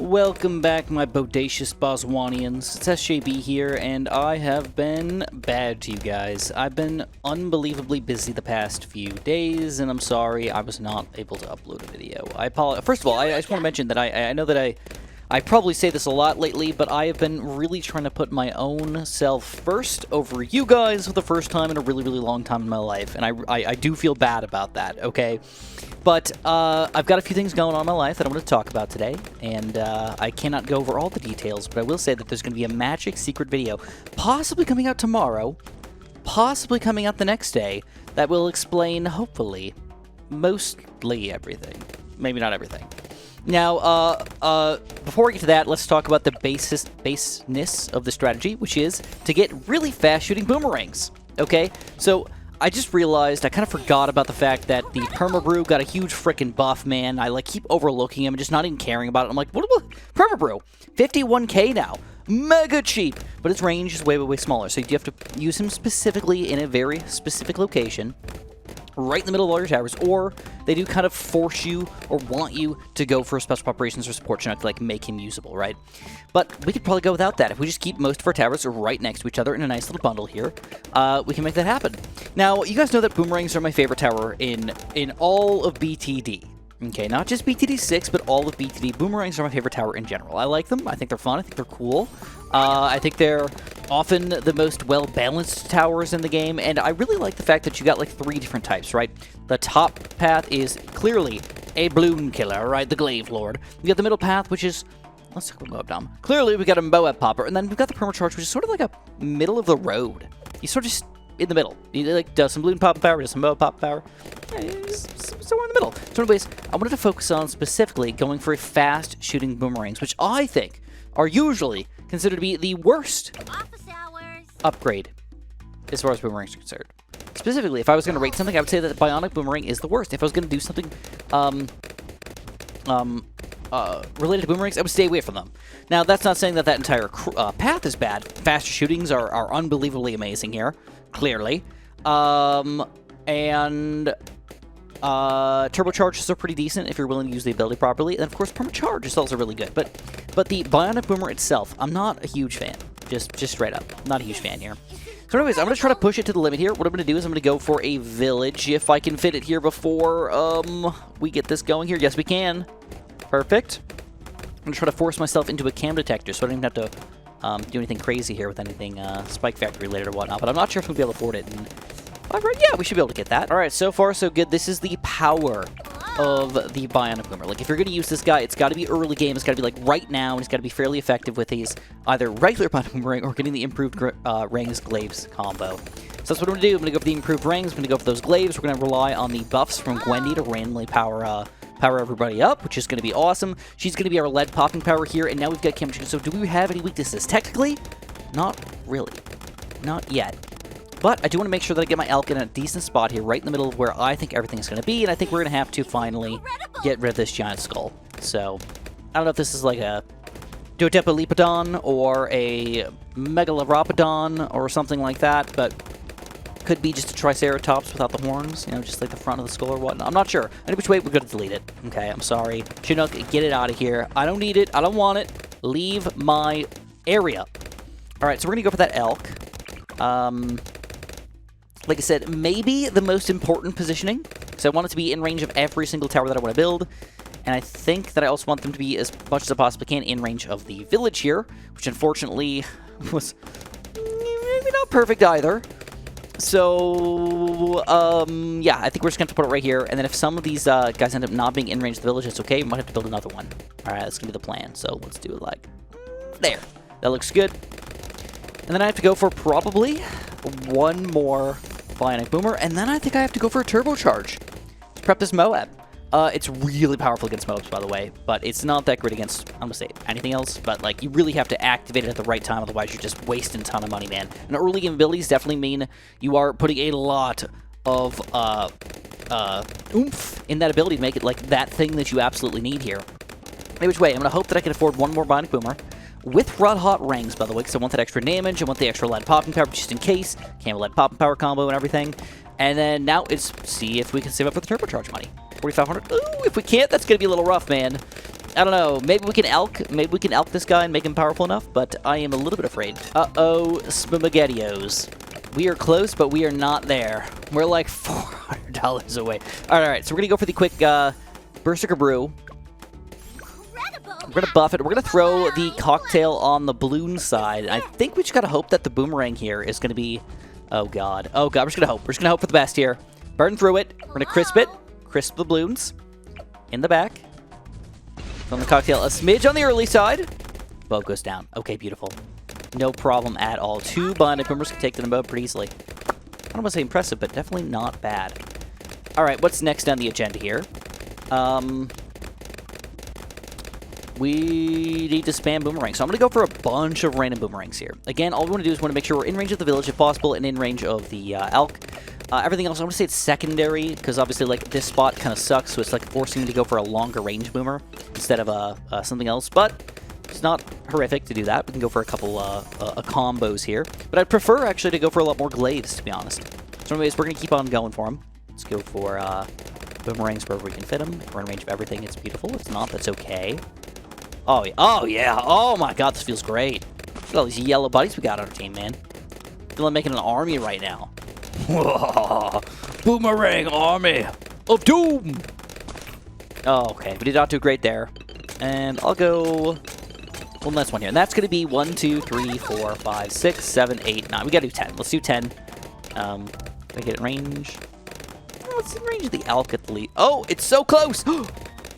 Welcome back, my bodacious Boswanians. It's SJB here, and I have been bad to you guys. I've been unbelievably busy the past few days, and I'm sorry I was not able to upload a video. I apologize. First of all, I just want to mention that I know that I probably say this a lot lately, but I have been really trying to put my own self first over you guys for the first time in a really, really long time in my life, and I do feel bad about that, okay? But I've got a few things going on in my life that I'm going to talk about today, and I cannot go over all the details, but I will say that there's going to be a magic secret video, possibly coming out tomorrow, possibly coming out the next day, that will explain, hopefully, mostly everything. Maybe not everything. Now, before we get to that, let's talk about the baseness of the strategy, which is to get really fast shooting boomerangs, okay? So I just realized I kind of forgot about the fact that the perma brew got a huge freaking buff, man. I keep overlooking him and just not even caring about it. I'm like, what perma brew? 51k now. Mega cheap. But its range is way, way, way smaller. So you have to use him specifically in a very specific location, right in the middle of all your towers, or they do kind of force you or want you to go for a special operations or support chinook to make him usable, right? But we could probably go without that. If we just keep most of our towers right next to each other in a nice little bundle here, we can make that happen. Now, you guys know that boomerangs are my favorite tower in all of BTD. Okay, not just BTD 6, but all of BTD. Boomerangs are my favorite tower in general. I like them. I think they're fun. I think they're cool. I think they're often the most well-balanced towers in the game, and I really like the fact that you got like 3 different types, right? The top path is clearly a balloon killer, right? The Glaive Lord. You got the middle path, which is... Let's talk about Moab Dom. Clearly, we got a Moab Popper, and then we've got the Permacharge, which is sort of like a middle of the road. You sort of just in the middle. You does some balloon pop power, does some Moab pop power. Somewhere in the middle. So anyways, I wanted to focus on specifically going for a fast shooting boomerangs, which I think are usually considered to be the worst upgrade as far as boomerangs are concerned. Specifically, if I was going to rate something, I would say that the Bionic Boomerang is the worst. If I was going to do something related to boomerangs, I would stay away from them. Now, that's not saying that that entire path is bad. Faster shootings are unbelievably amazing here, clearly. Turbocharges are pretty decent if you're willing to use the ability properly, and of course Permacharge is also really good. But the Bionic Boomer itself, I'm not a huge fan. Just straight up, not a huge fan here. So anyways, I'm going to try to push it to the limit here. What I'm going to do is I'm going to go for a village, if I can fit it here before we get this going here. Yes, we can. Perfect. I'm going to try to force myself into a cam detector, so I don't even have to do anything crazy here with anything Spike Factory related or whatnot. But I'm not sure if we'll be able to afford it. And yeah, we should be able to get that. All right, so far so good. This is the power of the Bionic Boomer. Like, if you're going to use this guy, it's got to be early game. It's got to be, like, right now, and it's got to be fairly effective with these either regular Bionic Boomerang or getting the improved Rings Glaives combo. So that's what I'm going to do. I'm going to go for the improved Rings. I'm going to go for those Glaives. We're going to rely on the buffs from Gwendy to randomly power everybody up, which is going to be awesome. She's going to be our lead popping power here, and now we've got chemistry. So do we have any weaknesses? Technically, not really. Not yet. But I do want to make sure that I get my Elk in a decent spot here, right in the middle of where I think everything is going to be, and I think we're going to have to finally get rid of this giant skull. So, I don't know if this is like a Dodepalipodon or a Megalopodon or something like that, but could be just a Triceratops without the horns, you know, just like the front of the skull or whatnot. I'm not sure. Any which way, we're going to delete it. Okay, I'm sorry. Chinook, get it out of here. I don't need it. I don't want it. Leave my area. All right, so we're going to go for that Elk. Like I said, maybe the most important positioning. So I want it to be in range of every single tower that I want to build. And I think that I also want them to be, as much as I possibly can, in range of the village here, which unfortunately was maybe not perfect either. So, yeah, I think we're just going to have to put it right here. And then if some of these guys end up not being in range of the village, it's okay. We might have to build another one. All right, that's going to be the plan. So let's do it like there. That looks good. And then I have to go for probably one more Bionic Boomer, and then I think I have to go for a Turbocharge to prep this Moab. It's really powerful against Moabs, by the way, but it's not that great against, I'm going to say, anything else, but, like, you really have to activate it at the right time, otherwise you're just wasting a ton of money, man. And early game abilities definitely mean you are putting a lot of oomph in that ability to make it, like, that thing that you absolutely need here. Any which way, I'm going to hope that I can afford one more Bionic Boomer. With Red Hot Rings, by the way, because I want that extra damage, I want the extra lead popping power just in case. Can't have a lead popping power combo and everything. And then now it's see if we can save up for the turbocharge money. 4,500. Ooh, if we can't, that's going to be a little rough, man. I don't know. Maybe we can elk. Maybe we can elk this guy and make him powerful enough, but I am a little bit afraid. Uh-oh, spaghettios. We are close, but we are not there. We're like $400 away. All right, so we're going to go for the quick Berserker Brew. We're going to buff it. We're going to throw the cocktail on the balloon side. I think we just got to hope that the boomerang here is going to be... Oh, God. Oh, God. We're just going to hope. We're just going to hope for the best here. Burn through it. We're going to crisp it. Crisp the balloons. In the back. On the cocktail, a smidge on the early side. Boat goes down. Okay, beautiful. No problem at all. 2 bionic boomers can take the boat pretty easily. I don't want to say impressive, but definitely not bad. All right, what's next on the agenda here? We need to spam boomerangs. So I'm going to go for a bunch of random boomerangs here. Again, all we want to do is want to make sure we're in range of the village if possible and in range of the elk. Everything else, I'm going to say it's secondary, because obviously, like, this spot kind of sucks, so it's, like, forcing me to go for a longer range boomer instead of something else, but it's not horrific to do that. We can go for a couple combos here, but I'd prefer, actually, to go for a lot more glaives, to be honest. So anyways, we're going to keep on going for them. Let's go for boomerangs wherever we can fit them. If we're in range of everything, it's beautiful. If not, that's okay. Oh, yeah. Oh, yeah. Oh, my God, this feels great. Look at all these yellow buddies we got on our team, man. I feel like making an army right now. Boomerang army of doom. Oh, okay. We did not do great there. And I'll go one last one here. And that's going to be 1, 2, 3, 4, 5, 6, 7, 8, 9. We got to do 10. Let's do 10. Can I get in range? Oh, it's in range of the elk at the lead. Oh, it's so close.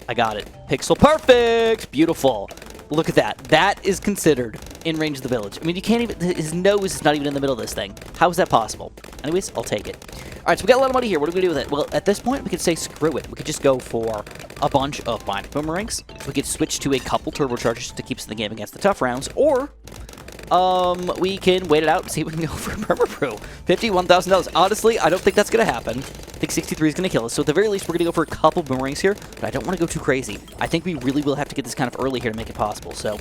I got it. Pixel perfect. Beautiful. Look at that. That is considered in range of the village. I mean, you can't even... His nose is not even in the middle of this thing. How is that possible? Anyways, I'll take it. All right, so we got a lot of money here. What are we going to do with it? Well, at this point, we could say screw it. We could just go for a bunch of bionic boomerangs. We could switch to a couple turbochargers to keep us in the game against the tough rounds. Or... we can wait it out and see if we can go for a perma brew. $51,000. Honestly, I don't think that's going to happen. I think 63 is going to kill us. So at the very least, we're going to go for a couple boomerangs here, but I don't want to go too crazy. I think we really will have to get this kind of early here to make it possible. So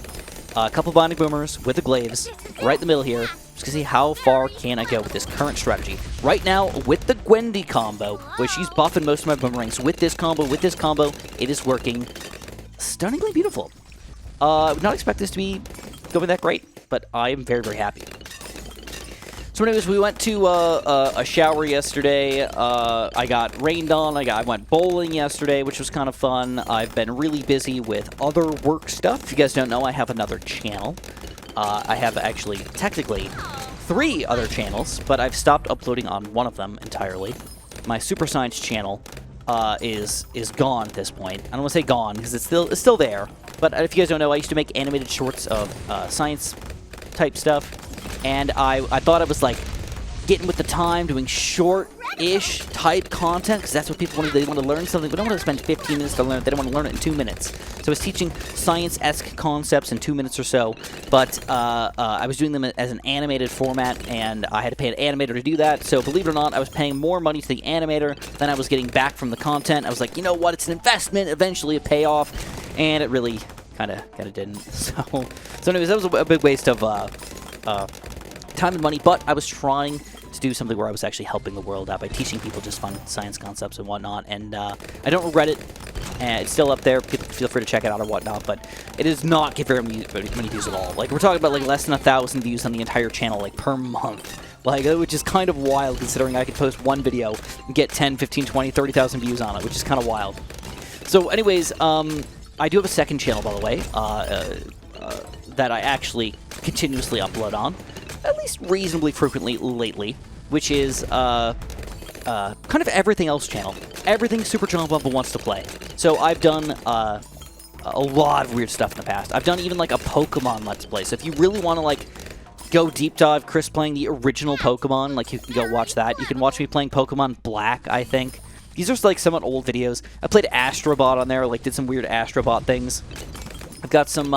a couple bionic boomers with the glaives right in the middle here. Just to see how far can I go with this current strategy. Right now, with the Gwendy combo, where she's buffing most of my boomerangs, with this combo, it is working stunningly beautiful. I would not expect this to be going that great, but I am very, very happy. So anyways, we went to a shower yesterday. I got rained on. I went bowling yesterday, which was kind of fun. I've been really busy with other work stuff. If you guys don't know, I have another channel. I have actually, technically, 3 other channels, but I've stopped uploading on one of them entirely. My Super Science channel is gone at this point. I don't want to say gone, because it's still there. But if you guys don't know, I used to make animated shorts of science-type stuff. And I thought I was, like, getting with the time, doing short-ish type content, because that's what people want to do. They want to learn something, but they don't want to spend 15 minutes to learn it. They don't want to learn it in 2 minutes. So I was teaching science-esque concepts in 2 minutes or so, but I was doing them as an animated format, and I had to pay an animator to do that. So believe it or not, I was paying more money to the animator than I was getting back from the content. I was like, you know what? It's an investment. Eventually, it pay off, and it really kind of didn't. So anyways, that was a big waste of time and money, but I was trying to do something where I was actually helping the world out by teaching people just fun science concepts and whatnot, and I don't regret it. It's still up there. People feel free to check it out or whatnot, but it does not get very many views at all. Like, we're talking about, like, less than 1,000 views on the entire channel, like, per month. Like, which is kind of wild, considering I could post one video and get 10, 15, 20, 30,000 views on it, which is kind of wild. So, anyways, I do have a second channel, by the way, that I actually continuously upload on, at least reasonably frequently lately, which is kind of everything else channel. Everything Super John Bumble wants to play. So I've done a lot of weird stuff in the past. I've done even like a Pokemon Let's Play. So if you really want to like go deep dive Chris playing the original Pokemon, like you can go watch that. You can watch me playing Pokemon Black, I think. These are like somewhat old videos. I played Astrobot on there, like did some weird Astrobot things. I've got some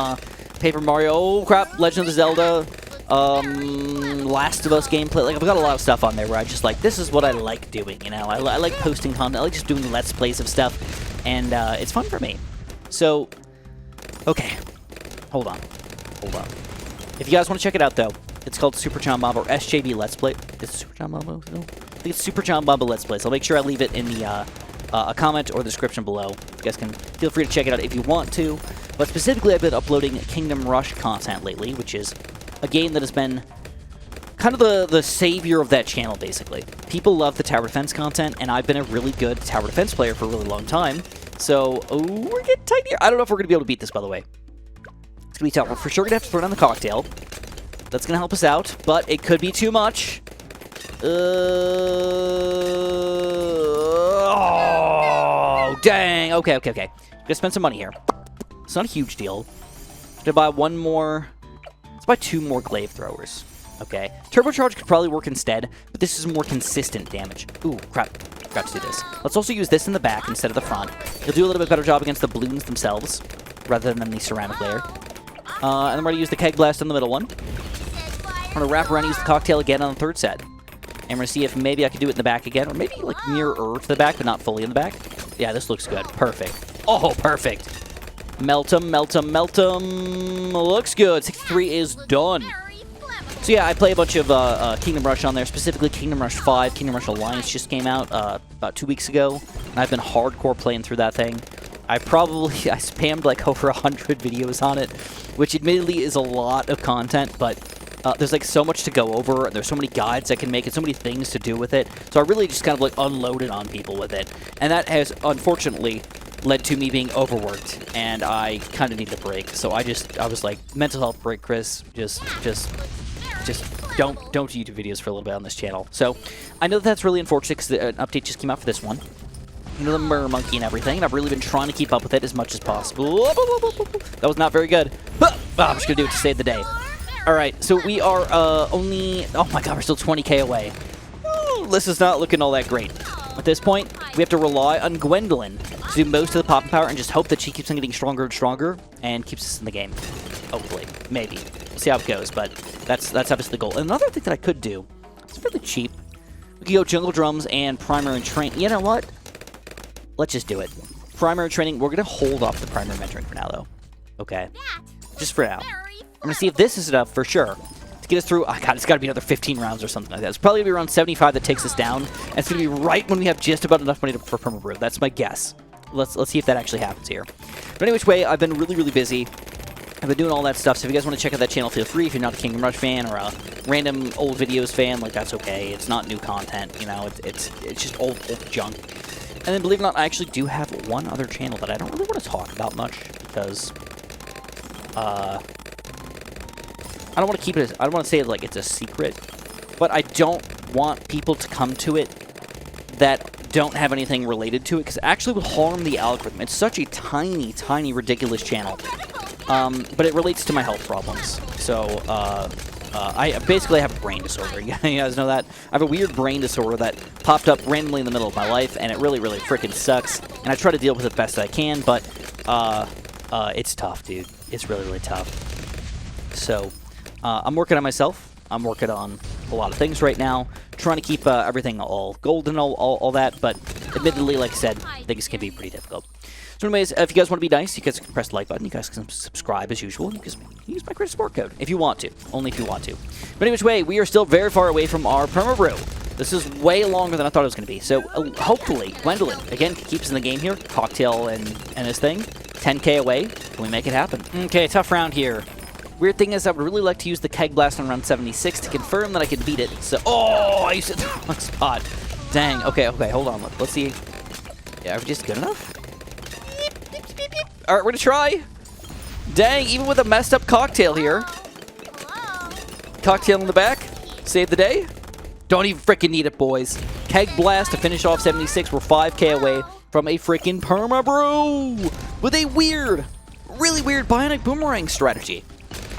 Paper Mario, oh crap, Legend of Zelda, Last of Us gameplay. Like, I've got a lot of stuff on there where I just like, this is what I like doing, you know? I like posting content. I like just doing Let's Plays of stuff, and it's fun for me. So, okay, hold on. If you guys want to check it out, though, it's called Super John Bob or SJB Let's Play. Is it Super John Bob? No? I think it's Super John Bob Let's Play. So I'll make sure I leave it in the a comment or the description below. You guys can feel free to check it out if you want to. But specifically, I've been uploading Kingdom Rush content lately, which is a game that has been kind of the savior of that channel, basically. People love the tower defense content, and I've been a really good tower defense player for a really long time. So, we're getting tight here. I don't know if we're going to be able to beat this, by the way. It's going to be tough. We're for sure going to have to throw down the cocktail. That's going to help us out, but it could be too much. Oh, dang. Okay. Gonna spend some money here. It's not a huge deal. Gonna buy one more. Let's buy 2 more glaive throwers. Okay. Turbocharge could probably work instead, but this is more consistent damage. Ooh, crap. Forgot to do this. Let's also use this in the back instead of the front. It'll do a little bit better job against the balloons themselves, rather than the ceramic layer. And then we're gonna use the keg blast on the middle one. I'm gonna wrap around and use the cocktail again on the 3rd set. And we're going to see if maybe I can do it in the back again, or maybe, like, nearer to the back, but not fully in the back. Yeah, this looks good. Perfect. Oh, perfect. Melt 'em. Looks good. 63 is done. So, yeah, I play a bunch of Kingdom Rush on there, specifically Kingdom Rush 5. Kingdom Rush Alliance just came out about 2 weeks ago, and I've been hardcore playing through that thing. I spammed, like, over 100 videos on it, which admittedly is a lot of content, but there's like so much to go over, and there's so many guides I can make, and so many things to do with it. So I really just kind of like unloaded on people with it, and that has unfortunately led to me being overworked, and I kind of need a break. So I was like, mental health break, Chris. Just don't do YouTube videos for a little bit on this channel. So I know that's really unfortunate because an update just came out for this one. You know, the mirror monkey and everything, and I've really been trying to keep up with it as much as possible. That was not very good. I'm just gonna do it to save the day. Alright, so we are only... Oh my god, we're still 20k away. This is not looking all that great. At this point, we have to rely on Gwendolyn to do most of the popping power and just hope that she keeps on getting stronger and stronger and keeps us in the game. Hopefully. Maybe. We'll see how it goes, but that's obviously the goal. And another thing that I could do, it's really cheap. We could go Jungle Drums and Primer and Train. You know what? Let's just do it. Primer and Training. We're going to hold off the Primer and Mentoring for now, though. Okay. Just for now. I'm going to see if this is enough for sure to get us through. Oh, God, it's got to be another 15 rounds or something like that. It's probably going to be around 75 that takes us down. And it's going to be right when we have just about enough money for perma brew. That's my guess. Let's see if that actually happens here. But anyway, way, I've been really busy. I've been doing all that stuff. So if you guys want to check out that channel, feel free. If you're not a Kingdom Rush fan or a random old videos fan, like, that's okay. It's not new content. You know, it's just old junk. And then, believe it or not, I actually do have one other channel that I don't really want to talk about much because I don't want to keep it. I don't want to say like it's a secret, but I don't want people to come to it that don't have anything related to it, because it actually will harm the algorithm. It's such a tiny, ridiculous channel, but it relates to my health problems. So I basically have a brain disorder. You guys know that? I have a weird brain disorder that popped up randomly in the middle of my life, and it really freaking sucks. And I try to deal with it the best that I can, but it's tough, dude. It's really tough. So I'm working on myself. I'm working on a lot of things right now, trying to keep everything all gold and all that, but admittedly, like I said, things can be pretty difficult. So anyways, if you guys want to be nice, you guys can press the like button, you guys can subscribe as usual, you can use my credit support code if you want to, only if you want to. But anyways, way, we are still very far away from our perma brew. This is way longer than I thought it was going to be, so hopefully, Gwendolyn, again, can keep us in the game here, Cocktail and his thing, 10k away, can we make it happen? Okay, tough round here. Weird thing is, I would really like to use the Keg Blast on round 76 to confirm that I can beat it. So, oh, I used it in the wrong spot. Dang. Okay, hold on. Let's see. Yeah, are we just good enough? All right, we're gonna try. Dang, even with a messed up cocktail here. Cocktail in the back. Save the day. Don't even freaking need it, boys. Keg Blast to finish off 76. We're 5k away from a freaking perma brew with a really weird bionic boomerang strategy.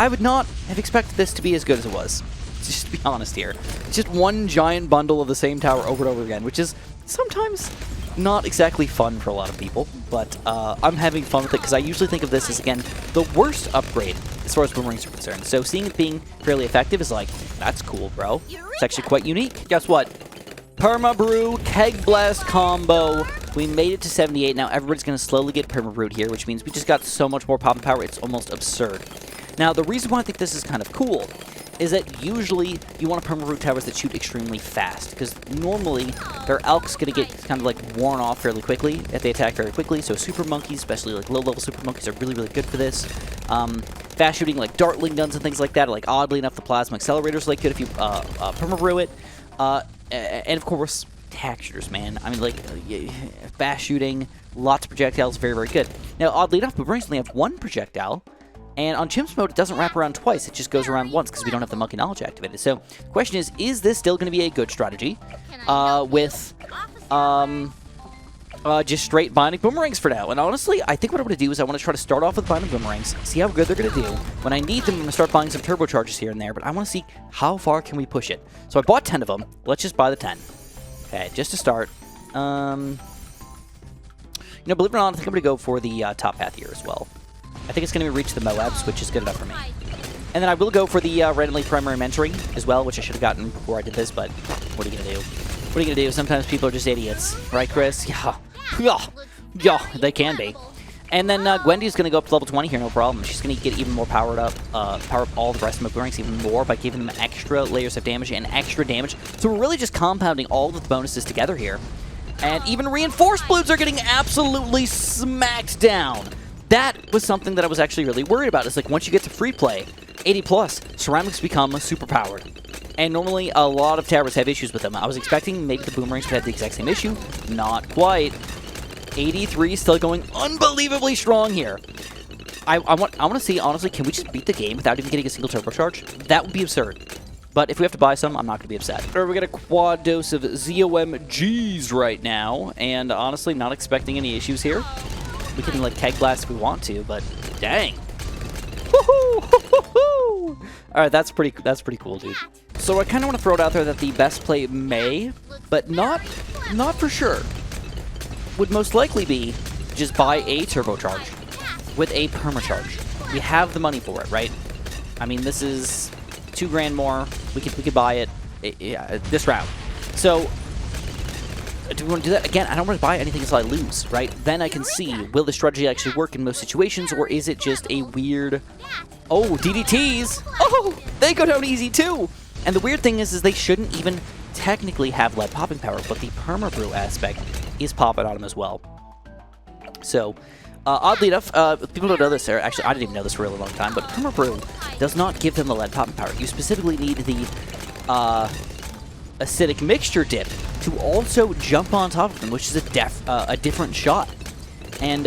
I would not have expected this to be as good as it was. Just to be honest here. It's just one giant bundle of the same tower over and over again, which is sometimes not exactly fun for a lot of people, but I'm having fun with it because I usually think of this as, again, the worst upgrade as far as boomerangs are concerned. So seeing it being fairly effective is like, that's cool, bro. It's actually quite unique. Guess what? Perma Brew Keg Blast combo. We made it to 78. Now everybody's going to slowly get Perma Brewed here, which means we just got so much more popping power, it's almost absurd. Now, the reason why I think this is kind of cool is that usually you want to perma brew towers that shoot extremely fast, because normally their alk's going to get kind of like worn off fairly quickly if they attack very quickly. So super monkeys, especially like low-level super monkeys, are really, really good for this. Fast shooting like dartling guns and things like that, like oddly enough the plasma accelerators like good if you perma brew it. And of course, textures, man. I mean, like fast shooting, lots of projectiles, very, very good. Now, oddly enough, boomerangs only have one projectile. And on Chimps mode, it doesn't wrap around twice. It just goes around once because we don't have the Monkey Knowledge activated. So the question is this still going to be a good strategy with just straight binding boomerangs for now? And honestly, I think what I'm going to do is I want to try to start off with binding boomerangs, see how good they're going to do. When I need them, I'm going to start buying some turbocharges here and there, but I want to see how far can we push it. So I bought 10 of them. Let's just buy the 10. Okay, just to start. You know, believe it or not, I think I'm going to go for the top path here as well. I think it's going to reach the Moabs, which is good enough for me. And then I will go for the randomly primary mentoring as well, which I should have gotten before I did this, but what are you going to do? What are you going to do? Sometimes people are just idiots. Right, Chris? Yeah. Yeah, they can be. And then Gwendy's going to go up to level 20 here, no problem. She's going to get even more powered up, power up all the rest of my boomerangs even more by giving them extra layers of damage and extra damage. So we're really just compounding all of the bonuses together here. And even reinforced Bloons are getting absolutely smacked down. That was something that I was actually really worried about. It's like once you get to free play, 80+, ceramics become super powered. And normally a lot of towers have issues with them. I was expecting maybe the boomerangs would have the exact same issue. Not quite. 83 still going unbelievably strong here. I want to see, honestly, can we just beat the game without even getting a single turbocharge? That would be absurd. But if we have to buy some, I'm not going to be upset. We get a quad dose of ZOMGs right now. And honestly, not expecting any issues here. We can like keg blast if we want to, but dang. Woohoo! Alright, that's pretty cool, dude. So I kind of want to throw it out there that the best play may, but not for sure, would most likely be just buy a turbocharge with a permacharge. We have the money for it, right? I mean, this is $2 grand more. We could buy it this round. So do we want to do that? Again, I don't want to buy anything until I lose, right? Then I can see, will the strategy actually work in most situations, or is it just a weird... Oh, DDTs! Oh, they go down easy too! And the weird thing is they shouldn't even technically have lead popping power, but the perma brew aspect is popping on them as well. So, oddly enough, people don't know this, or actually I didn't even know this for a really long time, but perma brew does not give them the lead popping power. You specifically need the acidic mixture dip to also jump on top of them, which is a different shot. And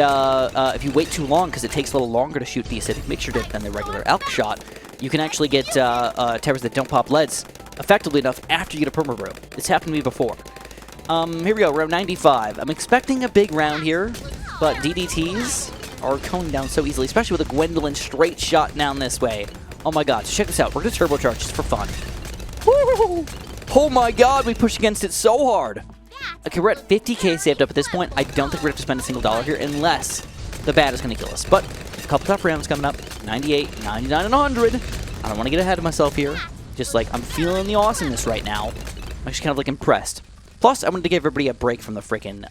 if you wait too long, because it takes a little longer to shoot the acidic mixture dip than the regular elk shot, you can actually get towers that don't pop leads effectively enough after you get a perma brew. It's happened to me before. Here we go, round 95. I'm expecting a big round here, but DDTs are going down so easily, especially with a Gwendolyn straight shot down this way. Oh my god, so check this out. We're going to turbocharge just for fun. Woo! Oh my god, we pushed against it so hard. Okay, we're at 50k saved up at this point. I don't think we're going to have to spend a single dollar here unless the bat is going to kill us. But a couple tough rounds coming up. 98, 99, and 100. I don't want to get ahead of myself here. Just like, I'm feeling the awesomeness right now. I'm actually kind of like impressed. Plus, I wanted to give everybody a break from the freaking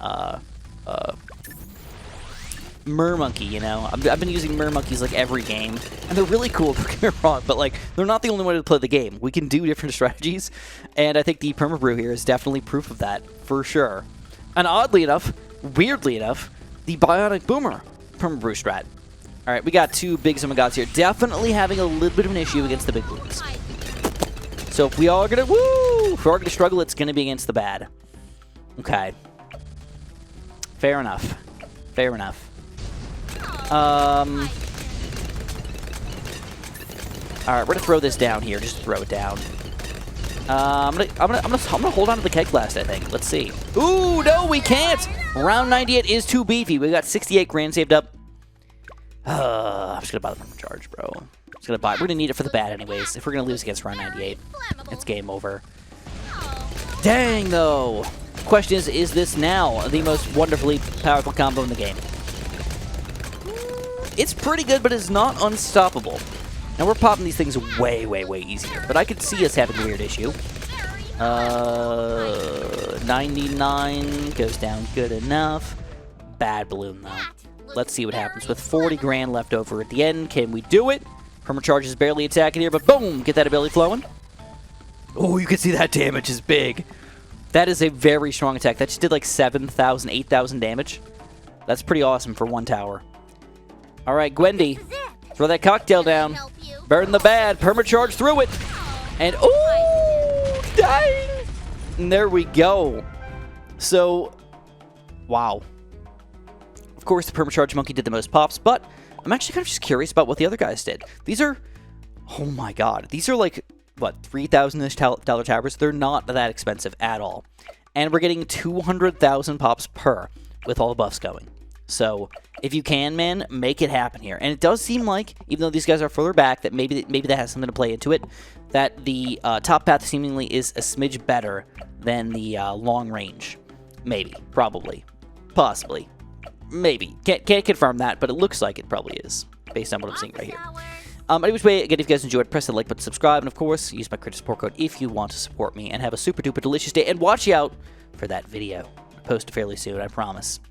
Mermonkey, you know? I've been using Mermonkeys like every game, and they're really cool, don't get me wrong, but like, they're not the only way to play the game. We can do different strategies, and I think the Permabrew here is definitely proof of that, for sure. And oddly enough, weirdly enough, the Bionic Boomer Permabrew strat. Alright, we got two big Summon Gods here, definitely having a little bit of an issue against the big Bloons. So if we are gonna, if we are gonna struggle, it's gonna be against the bad. Okay. Fair enough. Fair enough. Alright, we're gonna throw this down here. Just throw it down. I'm gonna hold on to the Keg Blast, I think. Let's see. Ooh, no, we can't! Round 98 is too beefy. We got 68 grand saved up. I'm just gonna buy the Perma Charge, bro. Just gonna buy. We're gonna need it for the bad anyways. If we're gonna lose against round 98, it's game over. Dang, though. Question is this now the most wonderfully powerful combo in the game? It's pretty good, but it's not unstoppable. Now we're popping these things way, way, way easier, but I could see us having a weird issue. 99 goes down good enough. Bad balloon, though. Let's see what happens with 40 grand left over at the end. Can we do it? Permacharge is barely attacking here, but boom! Get that ability flowing. Oh, you can see that damage is big. That is a very strong attack. That just did like 7,000, 8,000 damage. That's pretty awesome for one tower. All right, Gwendy. Throw that cocktail down. Burn the bad. Permacharge through it. And, ooh, dang. And there we go. So, wow. Of course, the Permacharge Monkey did the most pops, but I'm actually kind of just curious about what the other guys did. These are, oh my god, these are like, what, $3,000-ish dollar towers? They're not that expensive at all. And we're getting 200,000 pops per with all the buffs going. So, if you can, man, make it happen here. And it does seem like, even though these guys are further back, that maybe that has something to play into it, that the top path seemingly is a smidge better than the long range. Maybe. Probably. Possibly. Maybe. Can't confirm that, but it looks like it probably is, based on what I'm seeing right here. Anyways, again, if you guys enjoyed, press the like button, subscribe, and of course, use my credit support code if you want to support me, and have a super duper delicious day, and watch out for that video. I'll post it fairly soon, I promise.